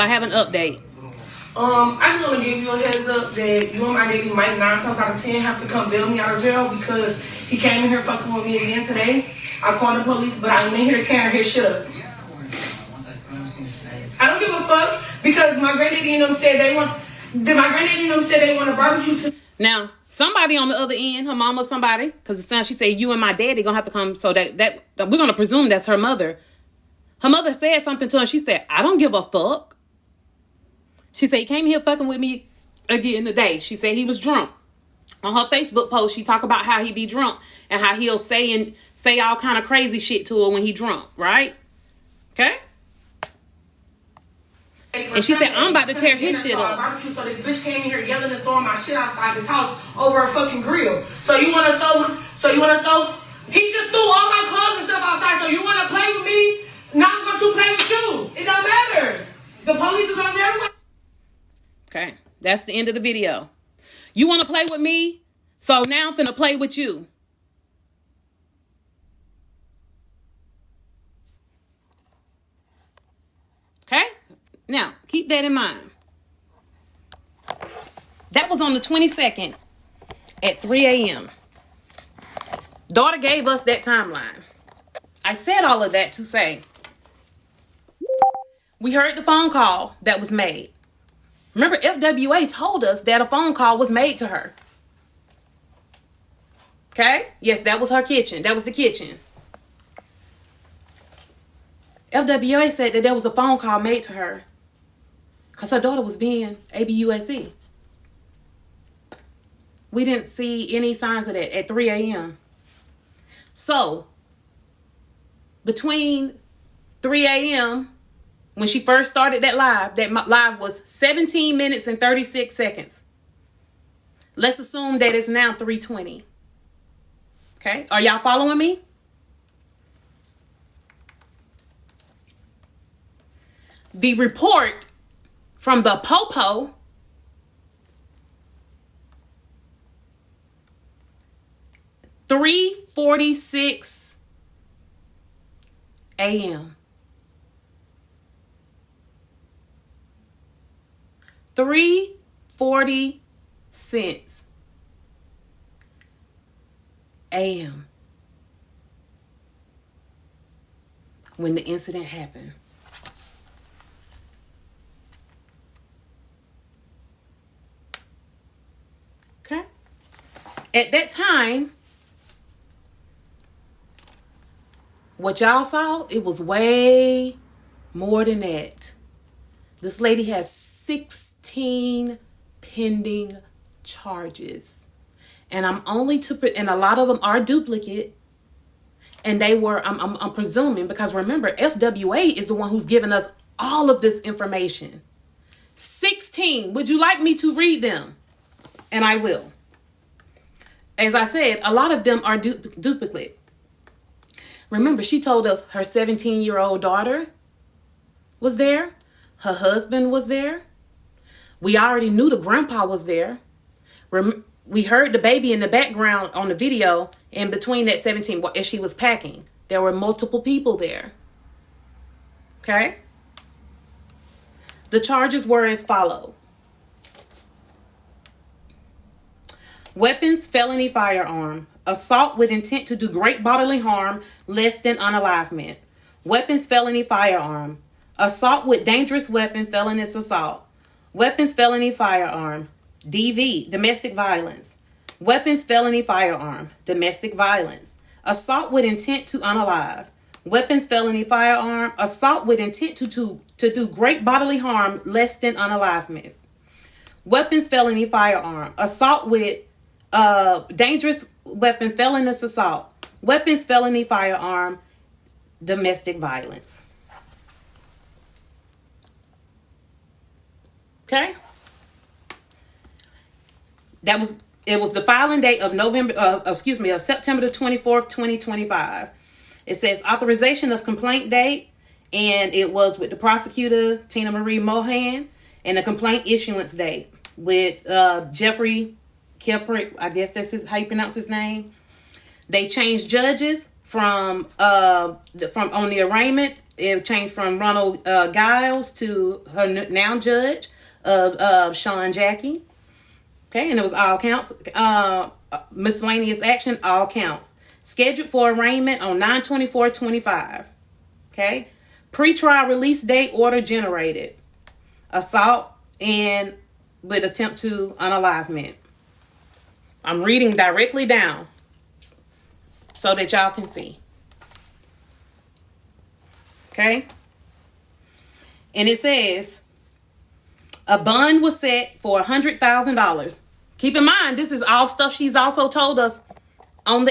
I have an update. I just want to give you a heads up that you and my daddy might 9 times out of 10 have to come bail me out of jail because he came in here fucking with me again today. I called the police, but I ain't in here tearing his shit up. I don't give a fuck because my granddaddy and them said they want. My granddaddy and them said they want a barbecue. Now, somebody on the other end, her mama, somebody, because it sounds she said you and my daddy gonna have to come. So that we're gonna presume that's her mother. Her mother said something to her. She said, "I don't give a fuck." She said he came here fucking with me again today. She said he was drunk. On her Facebook post, she talk about how he be drunk and how he'll say all kind of crazy shit to her when he drunk, right? Okay. And she said, I'm about to tear his shit up. So this bitch came in here yelling and throwing my shit outside his house over a fucking grill. So you want to throw, he just threw all my clothes and stuff outside. So you want to play with me? Now I'm going to play with you. It don't matter. The police is on their way. Okay. That's the end of the video. You want to play with me? So now I'm finna play with you. Okay? Now, keep that in mind. That was on the 22nd at 3 a.m. Daughter gave us that timeline. I said all of that to say, we heard the phone call that was made. Remember, FWA told us that a phone call was made to her. Okay? Yes, that was her kitchen. That was the kitchen. FWA said that there was a phone call made to her because her daughter was being ABUSC. We didn't see any signs of that at 3 a.m. So, between 3 a.m., when she first started that live was 17 minutes and 36 seconds. Let's assume that it's now 3:20. Okay? Are y'all following me? The report from the Popo $3:46 a.m. 3:40 a.m. when the incident happened. Okay? At that time, what y'all saw, it was way more than that. This lady has 16 pending charges. And and a lot of them are duplicate. And they were, I'm presuming, because remember, FWA is the one who's giving us all of this information. 16. Would you like me to read them? And I will. As I said, a lot of them are duplicate. Remember, she told us her 17-year-old daughter was there. Her husband was there. We already knew the grandpa was there. We heard the baby in the background on the video in between that 17 as she was packing. There were multiple people there. Okay? The charges were as follows. Weapons, felony firearm. Assault with intent to do great bodily harm, less than unalivement. Weapons, felony firearm. Assault with dangerous weapon, felonious assault. Weapons, felony firearm. DV, domestic violence. Weapons, felony firearm. Domestic violence. Assault with intent to unalive. Weapons, felony firearm. Assault with intent to do great bodily harm, less than unalivement. Weapons, felony firearm. Assault with dangerous weapon, felonious assault. Weapons, felony firearm. Domestic violence. Okay? It was the filing date of September the 24th, 2025. It says authorization of complaint date, and it was with the prosecutor, Tina Marie Mohan, and the complaint issuance date with Jeffrey Kilprick. I guess that's how you pronounce his name. They changed judges from on the arraignment. It changed from Ronald Giles to her now judge of Sean Jackie. Okay, and it was all counts. Miscellaneous action, all counts. Scheduled for arraignment on 9/24/25. Okay. Pre-trial release date order generated. Assault and with attempt to unalivement. I'm reading directly down so that y'all can see. Okay. And it says a bond was set for $100,000. Keep in mind, this is all stuff she's also told us on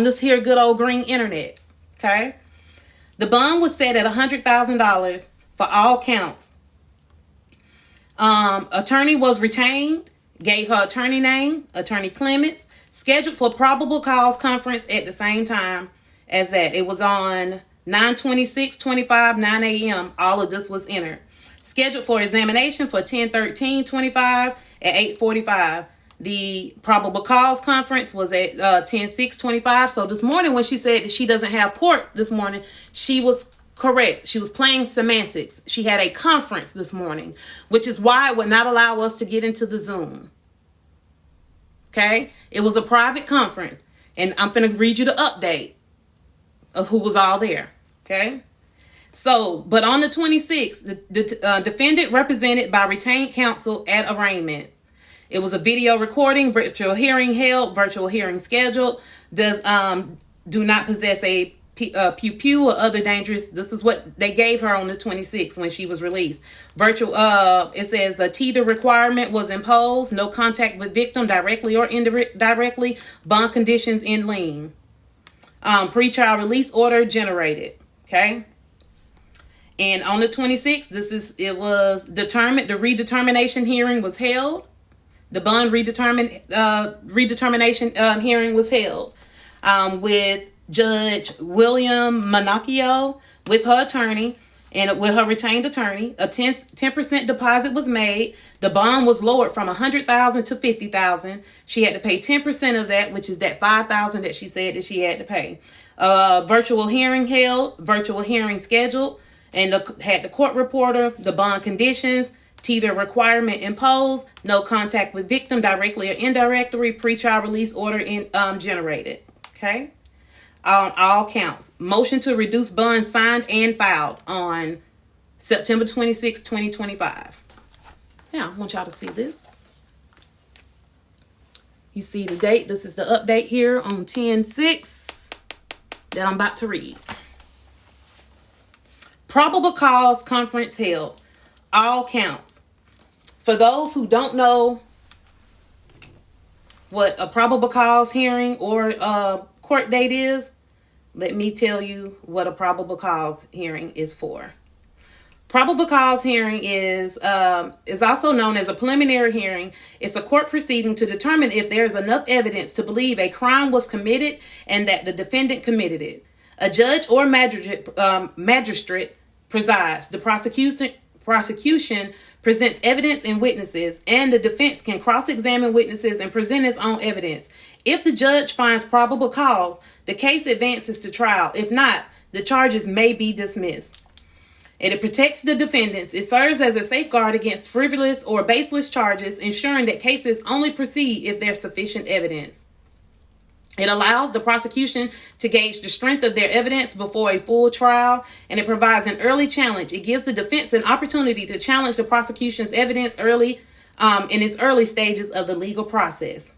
this here good old green internet. Okay. The bond was set at $100,000 for all counts. Attorney was retained, gave her attorney name, Attorney Clements, scheduled for probable cause conference at the same time as that. It was on 9/26/25, 9 a.m. All of this was entered. Scheduled for examination for 10/13/25 at 8:45. The probable cause conference was at 10/6/25. So this morning when she said that she doesn't have court this morning, she was correct. She was playing semantics. She had a conference this morning, which is why it would not allow us to get into the Zoom. Okay? It was a private conference. And I'm going to read you the update of who was all there. Okay? So, but on the 26th, the defendant represented by retained counsel at arraignment. It was a video recording, virtual hearing held, virtual hearing scheduled. Do not possess a pew or other dangerous. This is what they gave her on the 26th when she was released. Virtual. It says a teether requirement was imposed. No contact with victim directly or indirectly. Bond conditions in lien. Pre-trial release order generated. Okay. And on the 26th, it was determined. The redetermination hearing was held. The bond redetermination hearing was held with Judge William Manacchio with her attorney and with her retained attorney. A 10% deposit was made. The bond was lowered from $100,000 to $50,000. She had to pay 10% of that, which is that $5,000 that she said that she had to pay. Virtual hearing held, virtual hearing scheduled, and had the court reporter, the bond conditions, teether requirement imposed, no contact with victim directly or indirectly, pre-trial release order generated. Okay. On all counts. Motion to reduce bond signed and filed on September 26, 2025. Now, I want y'all to see this. You see the date. This is the update here on 10/6 that I'm about to read. Probable cause conference held. All counts. For those who don't know what a probable cause hearing or court date is, let me tell you what a probable cause hearing is for. Probable cause hearing is also known as a preliminary hearing. It's a court proceeding to determine if there is enough evidence to believe a crime was committed and that the defendant committed it. A judge or magistrate presides. The prosecution presents evidence and witnesses, and the defense can cross-examine witnesses and present its own evidence. If the judge finds probable cause, the case advances to trial. If not, the charges may be dismissed. And it protects the defendants. It serves as a safeguard against frivolous or baseless charges, ensuring that cases only proceed if there's sufficient evidence. It allows the prosecution to gauge the strength of their evidence before a full trial, and it provides an early challenge. It gives the defense an opportunity to challenge the prosecution's evidence early in its early stages of the legal process.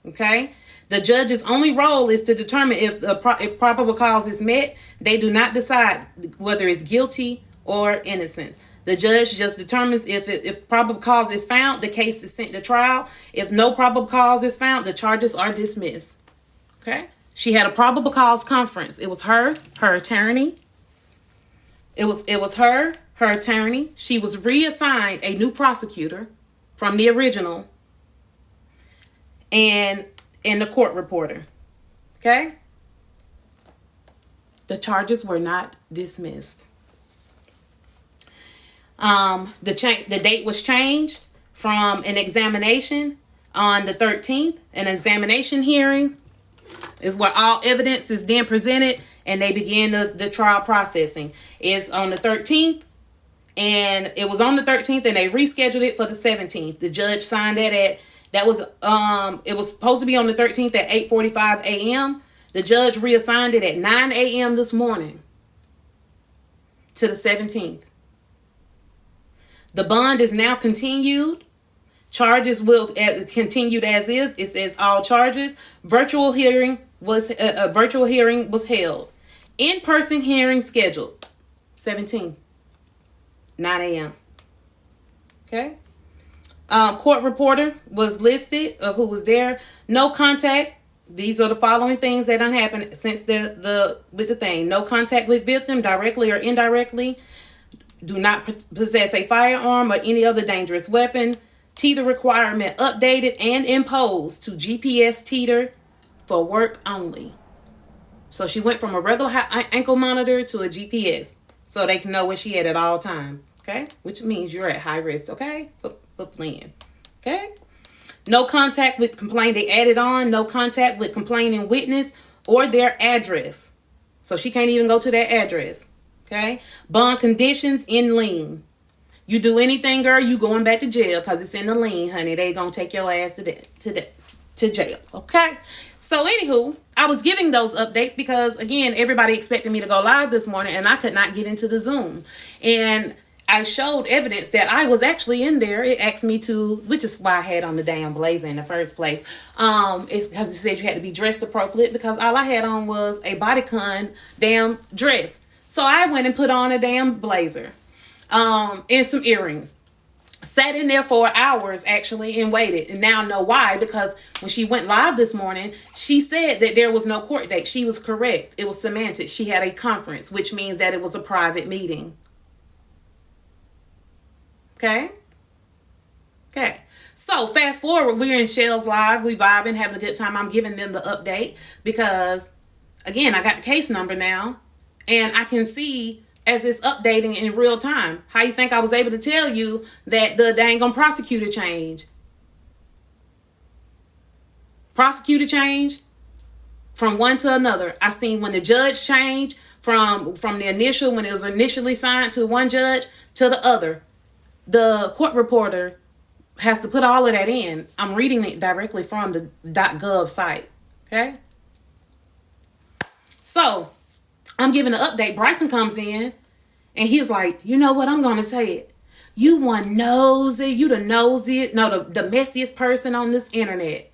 Okay? The judge's only role is to determine if probable cause is met. They do not decide whether it's guilty or innocence. The judge just determines if probable cause is found, the case is sent to trial. If no probable cause is found, the charges are dismissed. Okay? She had a probable cause conference. It was her attorney. It was her attorney. She was reassigned a new prosecutor from the original, and the court reporter. Okay? The charges were not dismissed. The date was changed from an examination on the 13th. An examination hearing is where all evidence is then presented and they began the trial processing. It's on the 13th, and it was on the 13th, and they rescheduled it for the 17th. The judge signed that was it was supposed to be on the 13th at 8:45 a.m. The judge reassigned it at 9 a.m. this morning to the 17th. The bond is now continued. Charges will continued as is. It says all charges. Virtual hearing was held. In-person hearing scheduled 17, 9 a.m. Okay. Court reporter was listed of who was there. No contact. These are the following things that done happened since with the thing. No contact with victim directly or indirectly. Do not possess a firearm or any other dangerous weapon. Teeter requirement updated and imposed to GPS teeter for work only. So she went from a regular ankle monitor to a GPS so they can know where she at all time. Okay? Which means you're at high risk, okay? For fleeing. Okay? No contact with complaint. They added on no contact with complaining witness or their address. So she can't even go to that address. Okay? Bond conditions in lien. You do anything, girl, you going back to jail because it's in the lien, honey. They gonna take your ass to jail. Okay? So, anywho, I was giving those updates because, again, everybody expected me to go live this morning and I could not get into the Zoom. And I showed evidence that I was actually in there. It asked me to, which is why I had on the damn blazer in the first place. It's because it said you had to be dressed appropriate because all I had on was a bodycon damn dress. So I went and put on a damn blazer and some earrings. Sat in there for hours actually and waited. And now I know why, because when she went live this morning, she said that there was no court date. She was correct. It was semantics. She had a conference, which means that it was a private meeting. Okay. So fast forward, we're in Shell's live. We vibing, having a good time. I'm giving them the update because, again, I got the case number now. And I can see as it's updating in real time. How you think I was able to tell you that the dang on prosecutor changed? Prosecutor changed from one to another. I seen when the judge changed from the initial, when it was initially signed to one judge to the other. The court reporter has to put all of that in. I'm reading it directly from the .gov site. Okay? So I'm giving an update. Bryson comes in and he's like, you know what? I'm going to say it. You one nosy. You the nosy. No, the messiest person on this internet.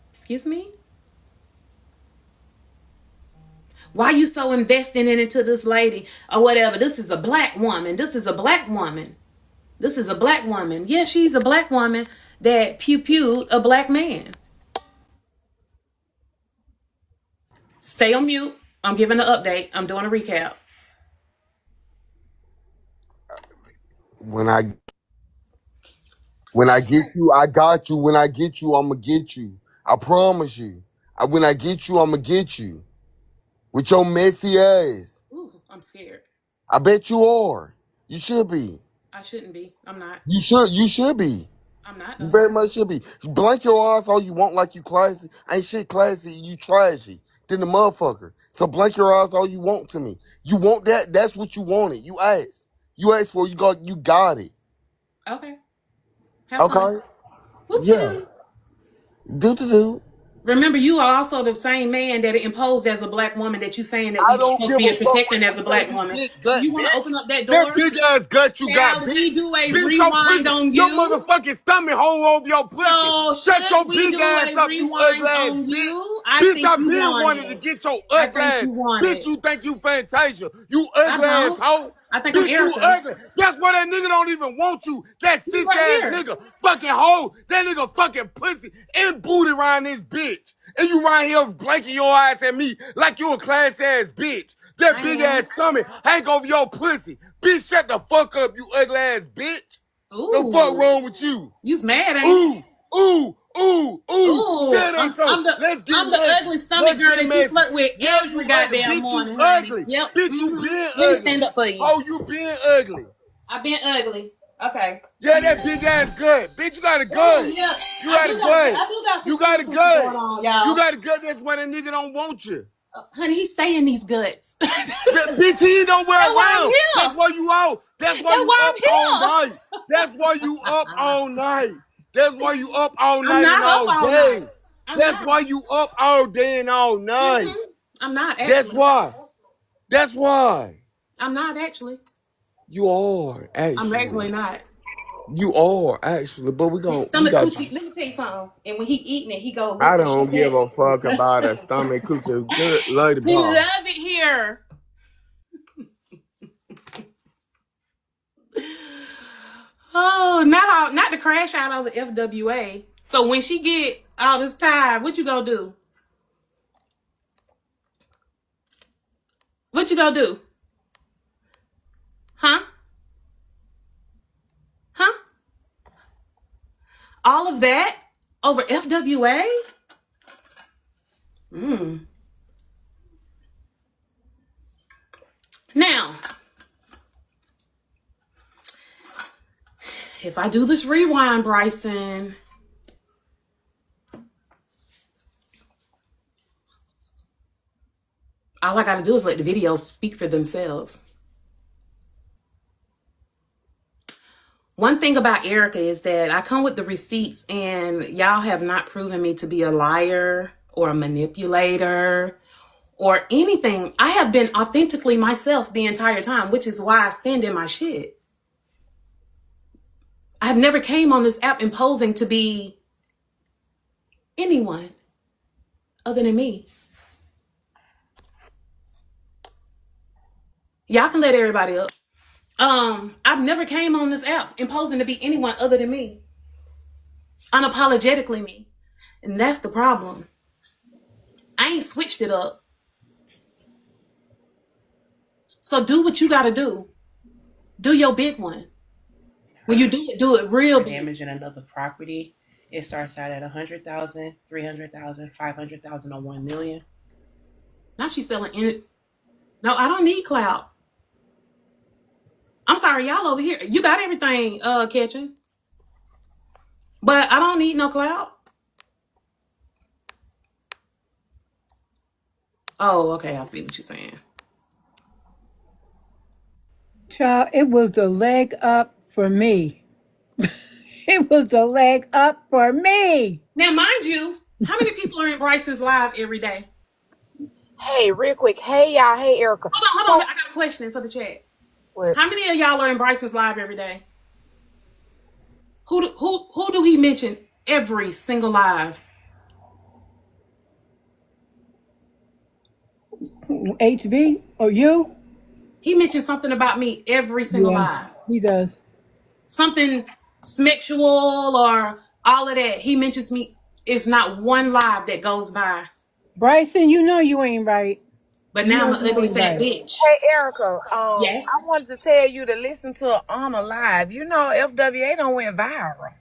Excuse me? Why you so invested into this lady or whatever? This is a black woman. This is a black woman. This is a black woman. Yeah, she's a black woman that pew-pewed a black man. Stay on mute. I'm giving an update. I'm doing a recap. When I get you, I got you. When I get you, I'ma get you. I promise you. When I get you, I'ma get you. With your messy ass. Ooh, I'm scared. I bet you are. You should be. I shouldn't be. I'm not. You should be. I'm not. You very much should be. You blank your eyes all you want like you classy. Ain't shit classy, you trashy. Then the motherfucker. So blank your eyes all you want to me. You want that? That's what you wanted. You asked. You asked for it, you got it. Okay. Have fun. Okay? Yeah. Do. Remember, you are also the same man that it imposed as a black woman that you saying that I we don't supposed to be give a fuck protecting what as a you black say, woman. big gut, You want to bitch. open up that door? That big ass gut you got, Shall bitch. we do a Bitch, rewind on you? Your motherfucking stomach hole over your pussy. So Shut your should we big do ass a up, you rewind ugly ass on bitch. you? I Bitch, think I you been want wanted it. to get your I ugly think ass. you want Bitch, it. you think you Fantasia. You ugly ass don't. hoe. I think Bitch, I'm you Erica. ugly. Guess what? That nigga don't even want you. That He's cis right ass here. nigga. Fucking hoe. That nigga fucking pussy and booty around this bitch. And you right here blanking your eyes at me like you a class ass bitch. That I big am. ass stomach hang over your pussy. Bitch, shut the fuck up, you ugly ass bitch. The fuck Ooh. wrong with you? You's mad, ain't you? Ooh. Ooh, Say it ain't so. I'm the ugly stomach girl that you flirt with every goddamn morning, you honey. ugly. Yep. Bitch, you been ugly. Let me stand up for you. Oh, you been ugly. I've been ugly. Okay. Yeah, that big ass gut. Bitch, you got a gut. Yeah. You got a gut. I do got some You got a pussy gut. going on, y'all. You got a gut. That's why that nigga don't want you. Honey, he stay in these guts. Bitch, he ain't nowhere That's why I'm around. here. That's why you out. That's why That's you why up I'm all here. night. That's why you up all night. That's why you up all I'm night and not up all all night. day. I'm That's not. why you up all day and all night. I'm not That's actually. why. That's why. I'm not actually. You are I'm actually actually. not. You are actually. But we His we stomach got you. coochie. Let me tell you something. And when he eating it, he go lick I that shit don't give a fuck back. about a stomach cookie. Good lady He bar. love it here. Oh, not to crash out of the FWA. So when she get all this time, what you gonna do? What you gonna do? Huh? Huh? All of that over FWA? Now, if I do this rewind, Bryson, all I gotta do is let the videos speak for themselves. One thing about Erica is that I come with the receipts and y'all have not proven me to be a liar or a manipulator or anything. I have been authentically myself the entire time, which is why I stand in my shit. I've never came on this app imposing to be anyone other than me. Y'all can let everybody up. I've never came on this app imposing to be anyone other than me. Unapologetically me. And that's the problem. I ain't switched it up. So do what you gotta do. Do your big one. When you do it real big. Damaging another property, it starts out at 100,000, 300,000, 500,000, or 1 million. Now she's selling in. No, I don't need clout. I'm sorry, y'all over here. You got everything, Catching. But I don't need no clout. Oh, okay. I see what you're saying. Child, it was a leg up for me. It was a leg up for me. Now, mind you, how many people are in Bryson's live every day? Hey, real quick. Hey, y'all. Hey, Erica. Hold on. I got a question for the chat. What? How many of y'all are in Bryson's live every day? Who do he mention every single live? HB or you? He mentions something about me every single Yeah, live. he does. Something sexual or all of that. He mentions me. It's not one live that goes by. Bryson, you know you ain't right. But You now know I'm an you ugly ain't fat right. bitch. Hey, Erica. I Yes. wanted to tell you to listen to Honor Live. You know, FWA don't went viral.